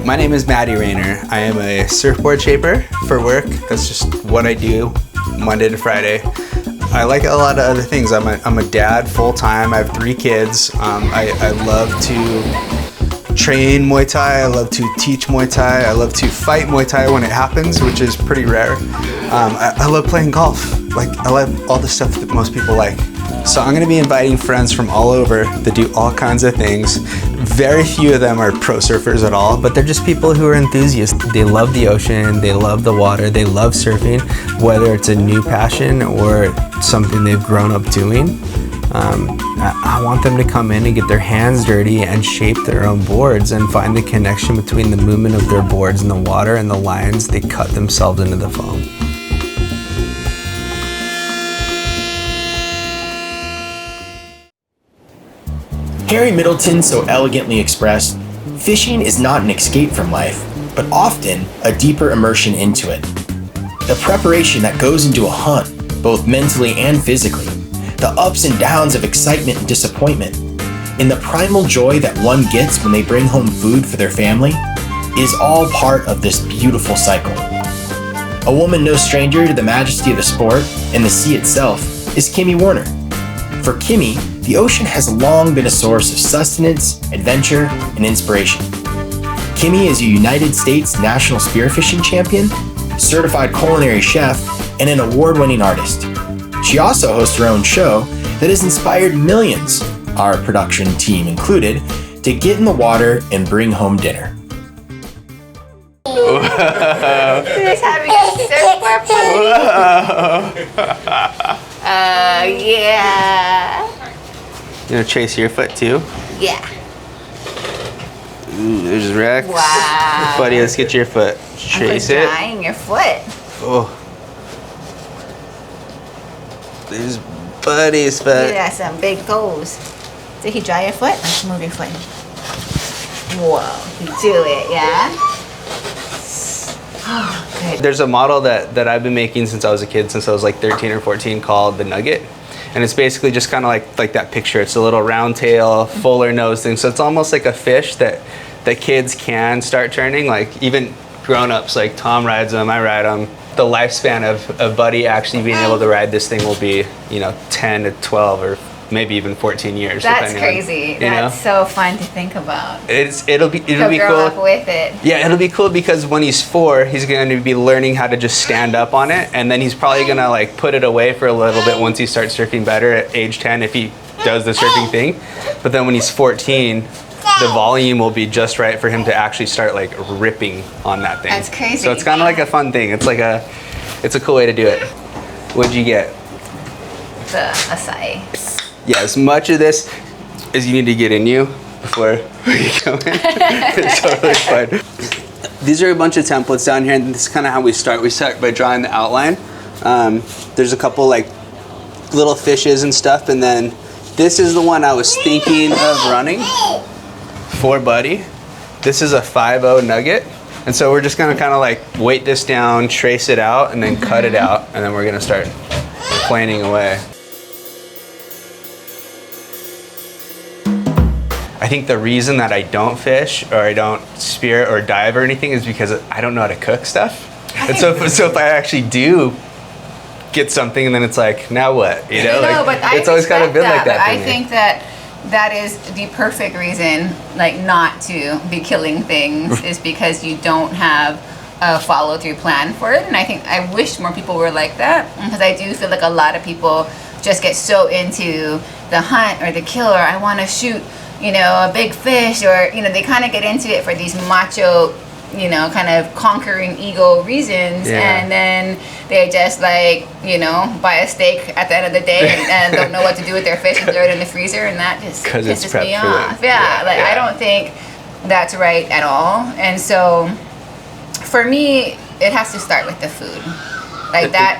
My name is Maddie Rayner. I am a surfboard shaper for work. That's just what I do Monday to Friday. I like a lot of other things. I'm a dad full-time. I have 3 kids. I love to train Muay Thai. I love to teach Muay Thai. I love to fight Muay Thai when it happens, which is pretty rare. I love playing golf. I love all the stuff that most people like. So I'm gonna be inviting friends from all over that do all kinds of things. Very few of them are pro surfers at all, but they're just people who are enthusiasts. They love the ocean, they love the water, they love surfing, whether it's a new passion or something they've grown up doing. I want them to come in and get their hands dirty and shape their own boards and find the connection between the movement of their boards in the water and the lines they cut themselves into the foam. Harry Middleton so elegantly expressed, fishing is not an escape from life, but often a deeper immersion into it. The preparation that goes into a hunt, both mentally and physically, the ups and downs of excitement and disappointment, and the primal joy that one gets when they bring home food for their family, is all part of this beautiful cycle. A woman no stranger to the majesty of the sport and the sea itself is Kimi Werner. For Kimi, the ocean has long been a source of sustenance, adventure, and inspiration. Kimi is a United States National Spearfishing Champion, certified culinary chef, and an award-winning artist. She also hosts her own show that has inspired millions, our production team included, to get in the water and bring home dinner. Who's having a surfboard party? Yeah. You gonna chase your foot too? Yeah. Ooh, there's Rex. Wow. Buddy, let's get your foot. Chase it. Drying your foot. Oh. There's Buddy's foot. You got some big toes. Did he dry your foot? Let's move your foot. Whoa. You do it, yeah? Oh, good. There's a model that I've been making since I was a kid, since I was like 13 or 14, called the Nugget. And it's basically just kind of like that picture. It's a little round tail, fuller nose thing. So it's almost like a fish that kids can start turning. Like even grown-ups, like Tom rides them, I ride them. The lifespan of Buddy actually being able to ride this thing will be, 10 to 12 or maybe even 14 years. That's crazy. That's so fun to think about. It'll be grow cool. Up with it. Yeah, it'll be cool because when he's 4, he's going to be learning how to just stand up on it, and then he's probably going to put it away for a little bit once he starts surfing better at age 10 if he does the surfing thing. But then when he's 14, the volume will be just right for him to actually start ripping on that thing. That's crazy. So it's kind of like a fun thing. It's a cool way to do it. What'd you get? The acai. Yeah, as much of this as you need to get in you before you go in. It's totally fine. These are a bunch of templates down here, and this is kind of how we start. We start by drawing the outline. There's a couple little fishes and stuff, and then this is the one I was thinking of running for Buddy. This is a 5.0 Nugget, and so we're just gonna kind of weight this down, trace it out, and then cut it out, and then we're gonna start planing away. I think the reason that I don't fish or I don't spear or dive or anything is because I don't know how to cook stuff. And so if I actually do get something and then it's now what? But it's always kind of been like that. I think that is the perfect reason not to be killing things is because you don't have a follow-through plan for it. And I wish more people were like that, because I do feel like a lot of people just get so into the hunt or the kill, or I want to shoot a big fish, or they kind of get into it for these macho kind of conquering ego reasons, and then they just buy a steak at the end of the day and don't know what to do with their fish and throw it in the freezer, and that just pisses me off. I don't think that's right at all. And so for me, it has to start with the food.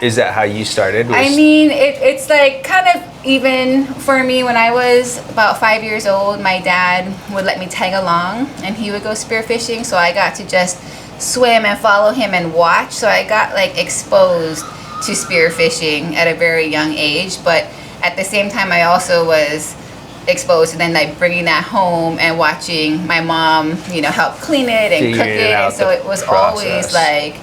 Is that how you started? It's kind of even for me. When I was about 5 years old, my dad would let me tag along, and he would go spearfishing, so I got to just swim and follow him and watch. So I got exposed to spearfishing at a very young age, but at the same time I also was exposed to then like bringing that home and watching my mom, help clean it and cook it. And so it was always like,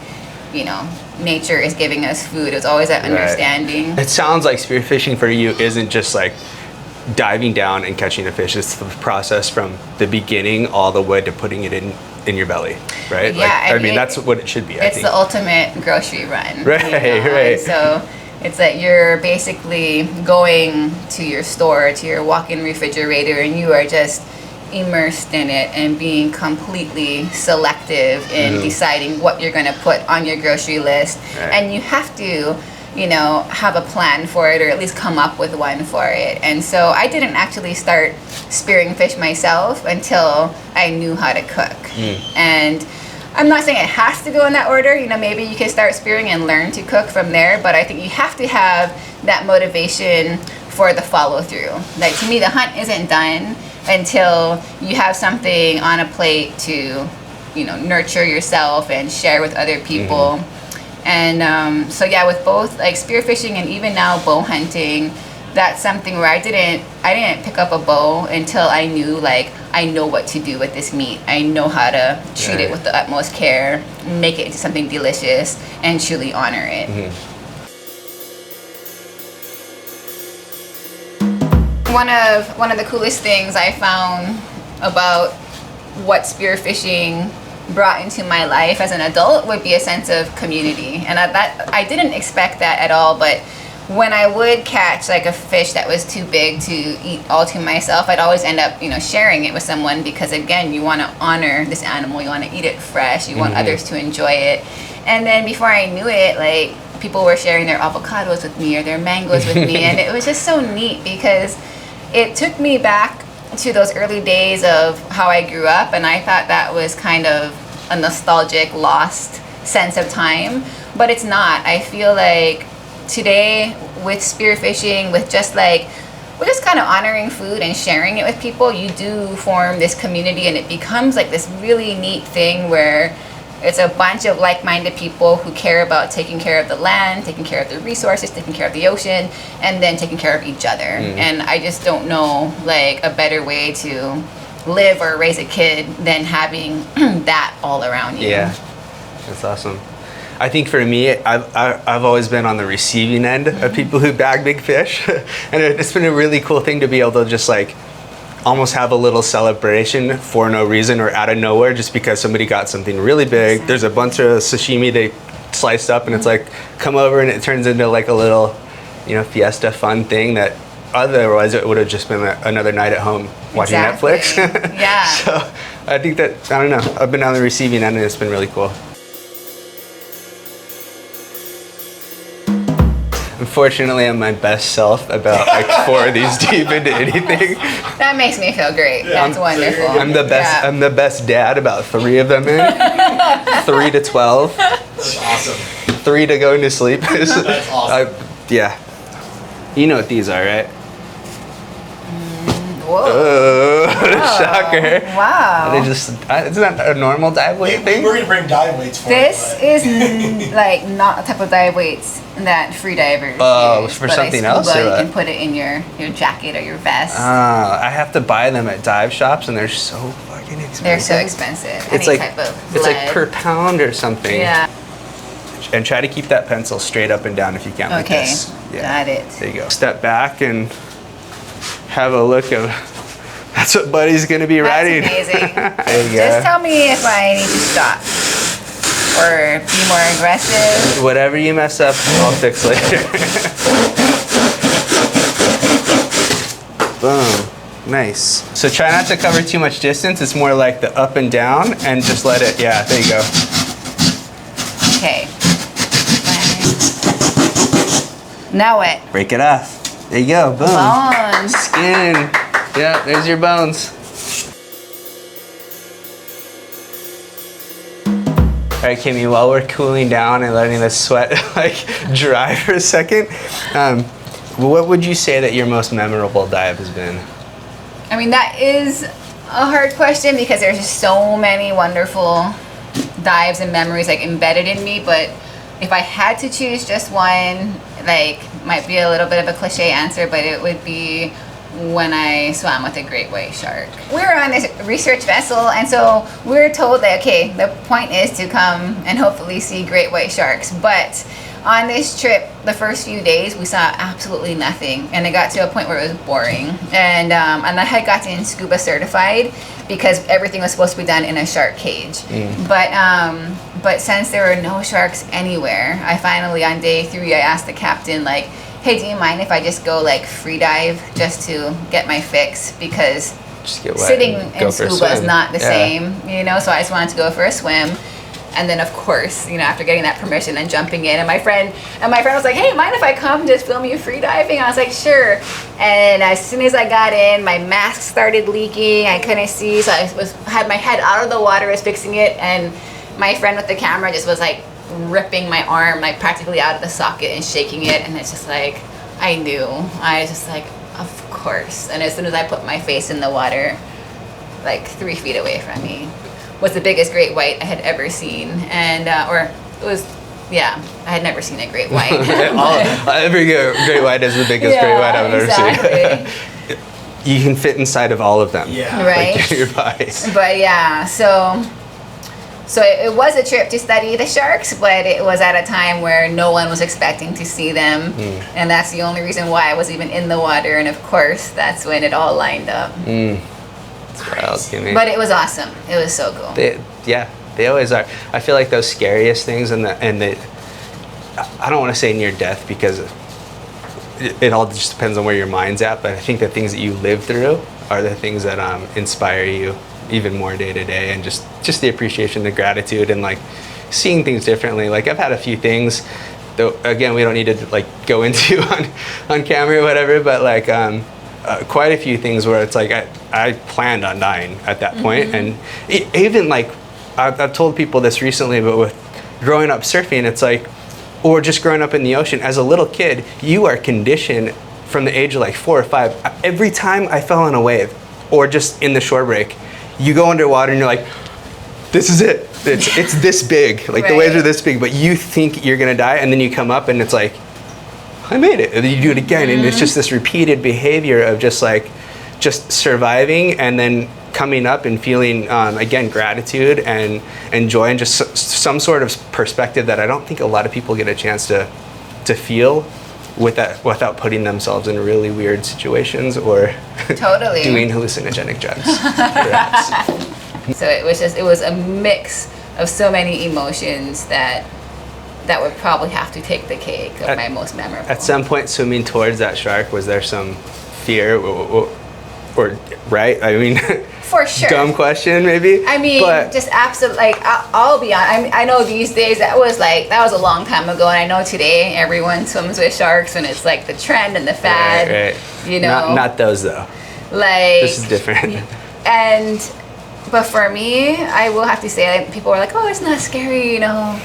nature is giving us food. It was always that understanding. It sounds like spearfishing for you isn't just like diving down and catching a fish. It's the process from the beginning all the way to putting it in your belly, right? Yeah, I mean that's what it should be. It's the ultimate grocery run. Right, right. And so it's like you're basically going to your store, to your walk-in refrigerator, and you are just immersed in it and being completely selective in deciding what you're going to put on your grocery list. Right. And you have to, have a plan for it, or at least come up with one for it. And so I didn't actually start spearing fish myself until I knew how to cook. And I'm not saying it has to go in that order. Maybe you can start spearing and learn to cook from there, but I think you have to have that motivation for the follow through. Like, to me, the hunt isn't done until you have something on a plate to, nurture yourself and share with other people. And so yeah, with both like spearfishing and even now bow hunting, that's something where I didn't pick up a bow until I knew, like, I know what to do with this meat. I know how to treat it with the utmost care, make it into something delicious, and truly honor it. One of the coolest things I found about what spearfishing brought into my life as an adult would be a sense of community. And I didn't expect that at all, but when I would catch like a fish that was too big to eat all to myself, I'd always end up, sharing it with someone, because again, you want to honor this animal, you want to eat it fresh, you want others to enjoy it. And then before I knew it, like, people were sharing their avocados with me or their mangoes with me, and it was just so neat because it took me back to those early days of how I grew up, and I thought that was kind of a nostalgic, lost sense of time, but it's not. I feel like today with spearfishing, with just kind of honoring food and sharing it with people, you do form this community, and it becomes like this really neat thing where it's a bunch of like-minded people who care about taking care of the land, taking care of the resources, taking care of the ocean, and then taking care of each other. And I just don't know like a better way to live or raise a kid than having that all around you. Yeah, that's awesome. I think for me, I've always been on the receiving end of people who bag big fish, and it's been a really cool thing to be able to just like almost have a little celebration for no reason or out of nowhere, just because somebody got something really big. There's a bunch of sashimi they sliced up, and it's like, come over, and it turns into like a little, fiesta fun thing that otherwise it would have just been another night at home watching Netflix. Yeah. So I think that, I don't know, I've been on the receiving end, and it's been really cool. Unfortunately, I'm my best self about like 4 of these deep into anything. That makes me feel great. That's wonderful. I'm the best. Yeah. I'm the best dad about 3 of them in. 3 to 12. That's awesome. 3 to going to sleep. That's awesome. Yeah. You know what these are, right? Whoa. Oh, shocker. Wow. They just, it's not a normal dive weight thing. We're going to bring dive weights for this is like not the type of dive weights that free divers use. For something else? Or you can put it in your jacket or your vest. I have to buy them at dive shops, and they're so fucking expensive. They're so expensive. It's Any like, type of it's lead. like per pound or something. Yeah. And try to keep that pencil straight up and down if you can. Like Okay, this. got it. There you go. Step back and have a look of. That's what Buddy's gonna be riding. That's amazing. There you go. Just tell me if I need to stop or be more aggressive. Whatever you mess up, I'll fix later. Boom. Nice. So try not to cover too much distance. It's more like the up and down, and just let it. Yeah. There you go. Okay. Now what? Break it off. There you go. Boom. Bones. Skin. Yeah, there's your bones. All right, Kimi, while we're cooling down and letting the sweat like dry for a second, what would you say that your most memorable dive has been? I mean, that is a hard question because there's just so many wonderful dives and memories like embedded in me, but if I had to choose just one, like, might be a little bit of a cliche answer, but it would be when I swam with a great white shark. We were on this research vessel, and so we were told that, okay, the point is to come and hopefully see great white sharks. But on this trip, the first few days, we saw absolutely nothing. And it got to a point where it was boring. And I had gotten scuba certified because everything was supposed to be done in a shark cage. But since there were no sharks anywhere, I finally, on day 3, I asked the captain, like, hey, do you mind if I just go like free dive just to get my fix? Because sitting in scuba is not the same, you know, so I just wanted to go for a swim. And then of course, you know, after getting that permission and jumping in, and my friend was like, hey, mind if I come just film you free diving? I was like, sure. And as soon as I got in, my mask started leaking. I couldn't see, so I had my head out of the water, was fixing it, and my friend with the camera just was like ripping my arm like practically out of the socket and shaking it, and it's just like, I knew. I was just like, of course. And as soon as I put my face in the water, like 3 feet away from me was the biggest great white I had ever seen. And I had never seen a great white. Every great white is the biggest great white I've ever seen. You can fit inside of all of them. Yeah. Right. Like your body. But yeah, so it was a trip to study the sharks, but it was at a time where no one was expecting to see them. And that's the only reason why I was even in the water. And of course, that's when it all lined up. That's wild, but it was awesome. It was so cool. They always are. I feel like those scariest things and the I don't want to say near death because it all just depends on where your mind's at, but I think the things that you live through are the things that inspire you even more day to day, and just the appreciation, the gratitude, and like seeing things differently. Like I've had a few things, though again we don't need to like go into on camera or whatever, but like quite a few things where it's like I planned on dying at that point. And even like I've told people this recently, but with growing up surfing, it's like, or just growing up in the ocean as a little kid, you are conditioned from the age of like 4 or 5. Every time I fell in a wave or just in the shore break, you go underwater and you're like, this is it. It's this big. Like the waves are this big, but you think you're gonna die, and then you come up and it's like, I made it. And then you do it again, and it's just this repeated behavior of just surviving and then coming up and feeling again gratitude and joy and just some sort of perspective that I don't think a lot of people get a chance to feel without putting themselves in really weird situations or doing hallucinogenic drugs. So it was a mix of so many emotions that would probably have to take the cake of my most memorable. At some point swimming towards that shark, was there some fear or right? I mean, for sure. Dumb question, maybe. I mean, but just absolutely. Like, I'll be honest. I know these days that was a long time ago, and I know today everyone swims with sharks, and it's like the trend and the fad. Right. You know, not those though. Like this is different. But for me, I will have to say, like, people were like, "Oh, it's not scary," you know.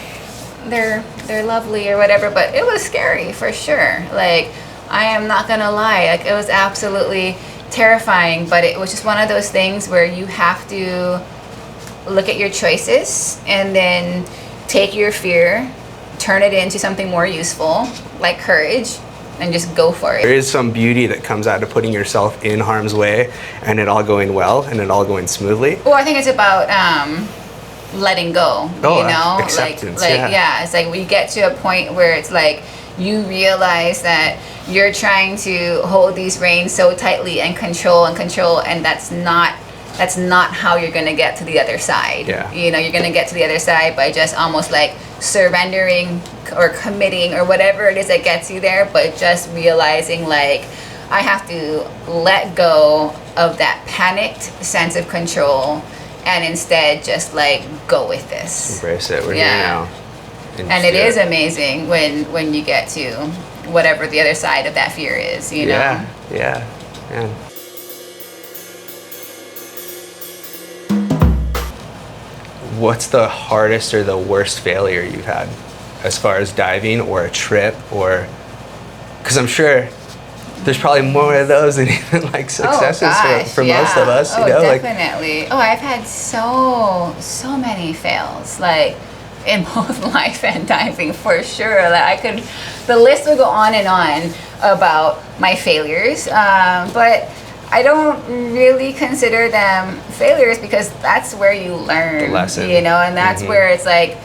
They're lovely or whatever, but it was scary for sure. Like, I am not gonna lie, like, it was absolutely terrifying, but it was just one of those things where you have to look at your choices and then take your fear, turn it into something more useful, like courage, and just go for it. There is some beauty that comes out of putting yourself in harm's way and it all going well and it all going smoothly. Well, I think it's about letting go, you know? Acceptance, it's like we get to a point where it's like you realize that you're trying to hold these reins so tightly and control, and that's not how you're going to get to the other side. You know, you're going to get to the other side by just almost like surrendering or committing or whatever it is that gets you there, but just realizing, like, I have to let go of that panicked sense of control and instead just like go with this. Embrace it. We're here now. And it is amazing when you get to whatever the other side of that fear is, you know? Yeah. What's the hardest or the worst failure you've had as far as diving or a trip, or, because I'm sure there's probably more of those than even like successes for most of us, you know? Definitely. I've had so many fails, like in both life and diving for sure. Like the list would go on and on about my failures, but I don't really consider them failures because that's where you learn, the lesson. you know, and that's where it's like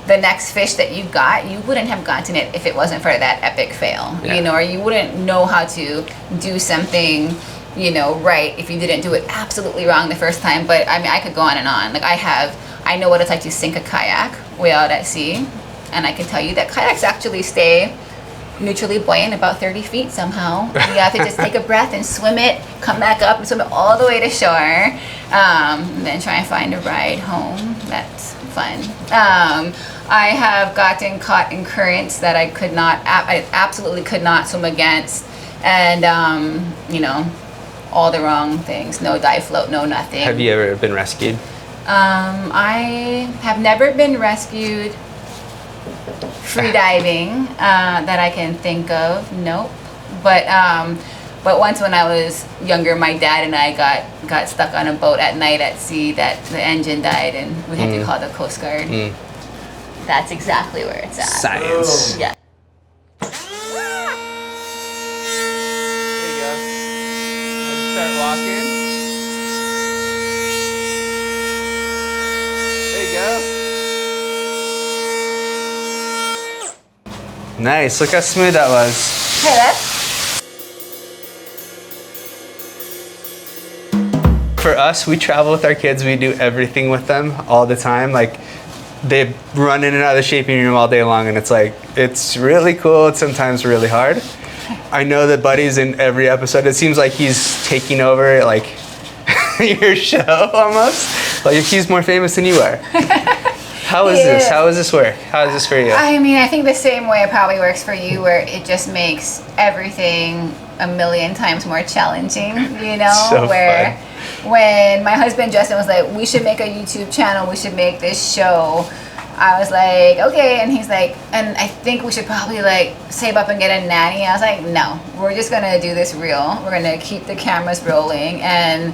the next fish that you got, you wouldn't have gotten it if it wasn't for that epic fail, you know, or you wouldn't know how to do something, you know, right if you didn't do it absolutely wrong the first time. But I mean, I could go on and on. Like I know what it's like to sink a kayak way out at sea, and I can tell you that kayaks actually stay neutrally buoyant about 30 feet somehow. You have to just take a breath and swim it, come back up and swim it all the way to shore, and then try and find a ride home. That's fun. I have gotten caught in currents that I absolutely could not swim against, and you know, all the wrong things. No dive float, no nothing. Have you ever been rescued? I have never been rescued free diving that I can think of. Nope. But once when I was younger, my dad and I got stuck on a boat at night at sea that the engine died, and we had to call the Coast Guard. That's exactly where it's at. Science. Yeah. There you go. Let's start walking. There you go. Nice. Look how smooth that was. Hey, that's For us, we travel with our kids. We do everything with them all the time. Like, they run in and out of the shaping room all day long, and it's really cool. It's sometimes really hard. I know that Buddy's in every episode. It seems like he's taking over, like, your show almost. Like, he's more famous than you are. How is this? How does this work? How is this for you? I mean, I think the same way it probably works for you, where it just makes everything a million times more challenging, you know? So where fun. When my husband Justin was like, we should make a YouTube channel, we should make this show, I was like, okay. And he's like, and I think we should probably like save up and get a nanny. I was like, no, we're just gonna do this real. We're gonna keep the cameras rolling, and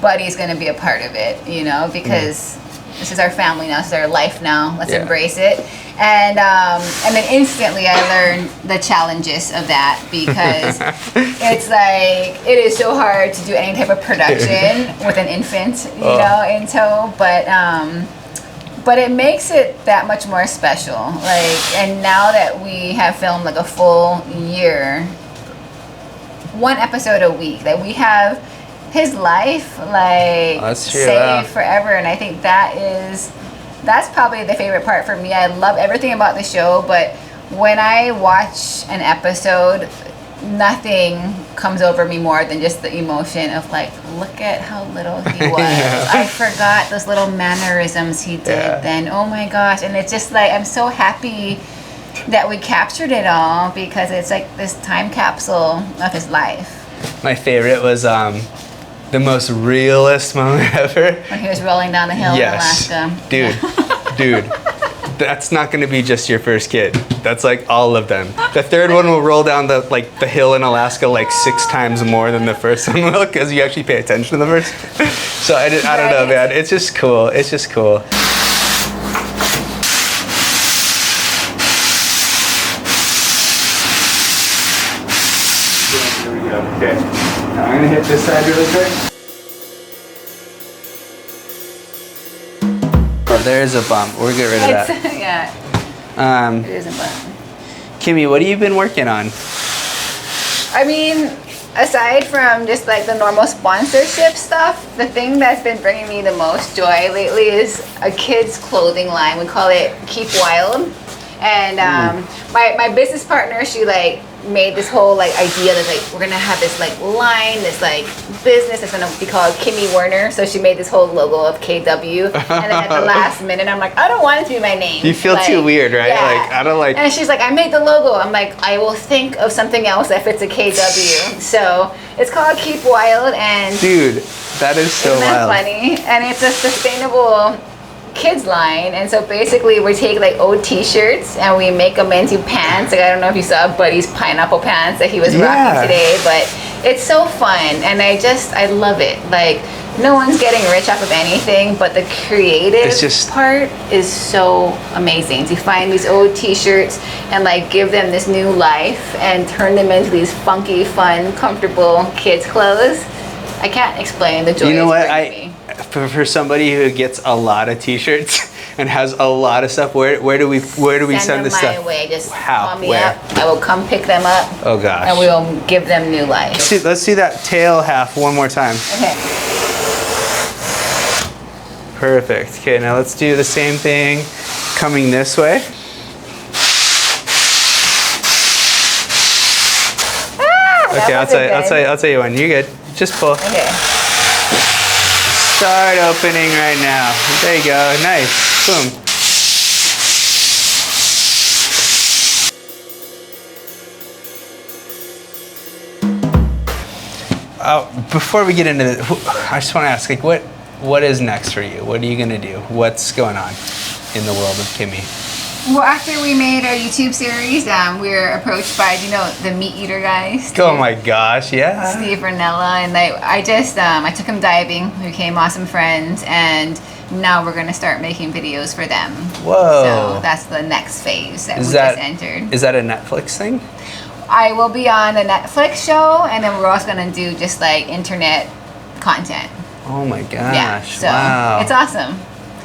Buddy's gonna be a part of it, you know, because this is our family now, this is our life now. Let's embrace it. And then instantly I learned the challenges of that, because it's like, it is so hard to do any type of production with an infant, you know, in tow. But it makes it that much more special. Like, and now that we have filmed like a full year, one episode a week, that we have his life like saved forever. And I think that's probably the favorite part for me. I love everything about the show, but when I watch an episode, nothing comes over me more than just the emotion of like, look at how little he was. I forgot those little mannerisms he did then. Oh my gosh. And it's just like, I'm so happy that we captured it all, because it's like this time capsule of his life. My favorite was the most realist moment ever. When he was rolling down the hill in Alaska. Dude, that's not going to be just your first kid. That's like all of them. The third one will roll down the hill in Alaska like 6 times more than the first one will, because you actually pay attention to the first. So I don't know, man. It's just cool. It's just cool. Here we go. Okay. Now I'm gonna hit this side really quick. Oh, there's a bump. We'll get rid of that. Yeah. It is a bump. Kimmy, what have you been working on? I mean, aside from just like the normal sponsorship stuff, the thing that's been bringing me the most joy lately is a kids clothing line. We call it Keep Wild. And my business partner, she like made this whole like idea that like we're gonna have this like line, this like business that's gonna be called Kimi Werner. So she made this whole logo of KW, and then at the last minute I'm like, I don't want it to be my name. You feel too weird, right? Yeah. Like I don't like. And she's like, I made the logo. I'm like, I will think of something else that fits a KW. So it's called Keep Wild, and dude, that is so isn't that wild. funny? And it's a sustainable kids line, and so basically we take like old t-shirts and we make them into pants. Like, I don't know if you saw Buddy's pineapple pants that he was rocking today, but it's so fun, and I love it. Like, no one's getting rich off of anything, but the creative part is so amazing to find these old t-shirts and like give them this new life and turn them into these funky, fun, comfortable kids clothes. I can't explain the joy. You know what? For somebody who gets a lot of t-shirts and has a lot of stuff, where do we send this stuff? My way. Just How? call me Where? up. I will come pick them up. Oh gosh. And we will give them new life. Let's see that tail half one more time. Okay. Perfect. Okay, now let's do the same thing coming this way. Okay, I'll tell you when. You're good. Just pull. Okay. Start opening right now. There you go. Nice. Boom. Before we get into it, I just want to ask, like, what is next for you? What are you gonna do? What's going on in the world of Kimi? Well, after we made our YouTube series, we were approached by, you know, the meat eater guys. Oh my gosh, yeah. Steve Ranella, and I took him diving. We became awesome friends, and now we're gonna start making videos for them. Whoa. So that's the next phase that we just entered. Is that a Netflix thing? I will be on the Netflix show, and then we're also gonna do just like internet content. Oh my gosh! Yeah, so wow. it's awesome.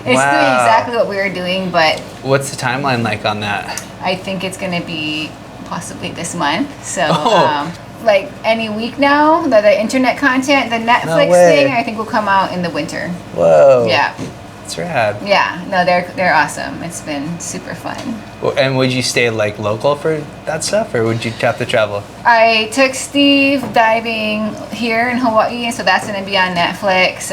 It's doing exactly what we were doing, but what's the timeline like on that? I think it's gonna be possibly this month. So Oh. like any week now, the internet content, the Netflix thing, I think will come out in the winter. Whoa! Yeah. That's rad. Yeah, no, they're awesome. It's been super fun. Well, and would you stay like local for that stuff, or would you have to travel? I took Steve diving here in Hawaii, and so that's going to be on Netflix.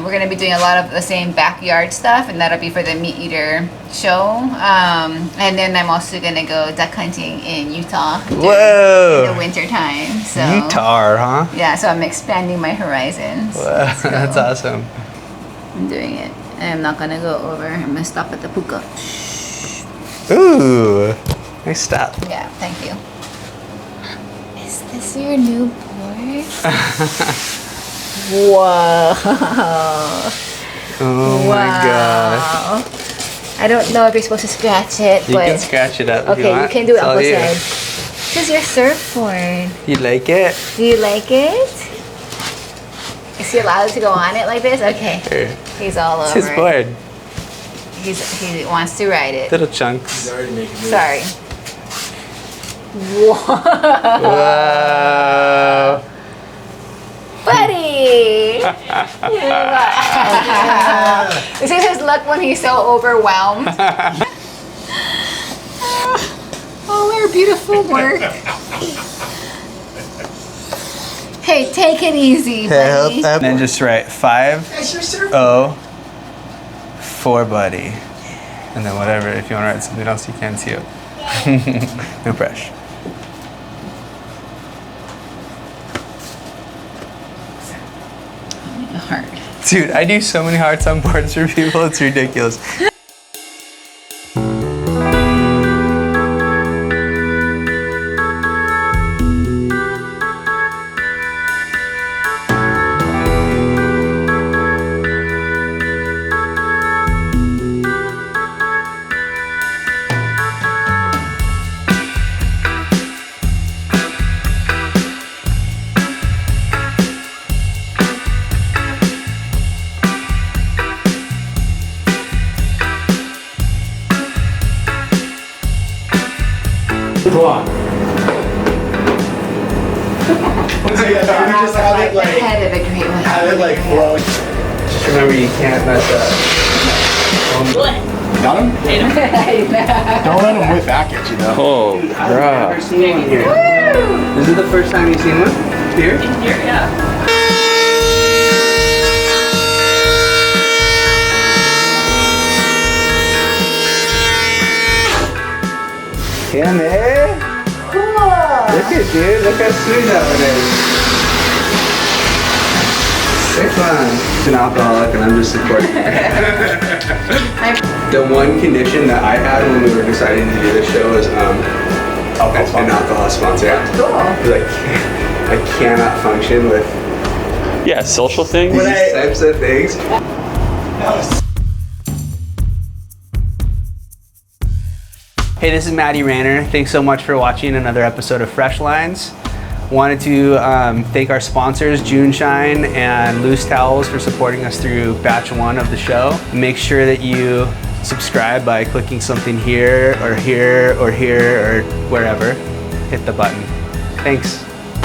We're going to be doing a lot of the same backyard stuff, and that'll be for the Meat Eater show. And then I'm also going to go duck hunting in Utah in the winter time. So Utah, huh? Yeah, so I'm expanding my horizons. Wow, that's awesome. I'm doing it. I'm not going to go over. I'm going to stop at the puka. Ooh, nice stop. Yeah, thank you. Is this your new board? Whoa. Oh my gosh. I don't know if you're supposed to scratch it, You but can scratch it up. okay, if you want. you can do it It's all on both you. sides. This is your surfboard. You like it? Do you like it? Is he allowed to go on it like this? Okay. Here. He's all over It's his it. board. He wants to ride it. Little chunks. Sorry. Whoa. Whoa. Buddy! This is his luck when he's so overwhelmed. Oh, we're beautiful work. Hey, take it easy, buddy. And then just write 5-0 for Buddy. And then whatever, if you want to write something else, you can too. No pressure. Heart. Dude, I do so many hearts on boards for people, it's ridiculous. Go on. So yeah, so we just have it like, Head of a great one. have it like flowing. Just remember, you can't mess up. Got him? Don't let him whip back at you though. Oh, I've never seen one here. This is the first time you've seen one? Here? here, yeah. Kimmy! Look at dude, look how smooth that one is. Sick one. He's an alcoholic and I'm just supporting The one condition that I had when we were deciding to do this show was an alcohol sponsor. Cool. Because I cannot function with Yeah, social things. these types of things. Hey, this is Matty Rayner. Thanks so much for watching another episode of Fresh Lines. Wanted to thank our sponsors, June Shine and Loose Towels, for supporting us through batch 1 of the show. Make sure that you subscribe by clicking something here or here or here or wherever. Hit the button. Thanks.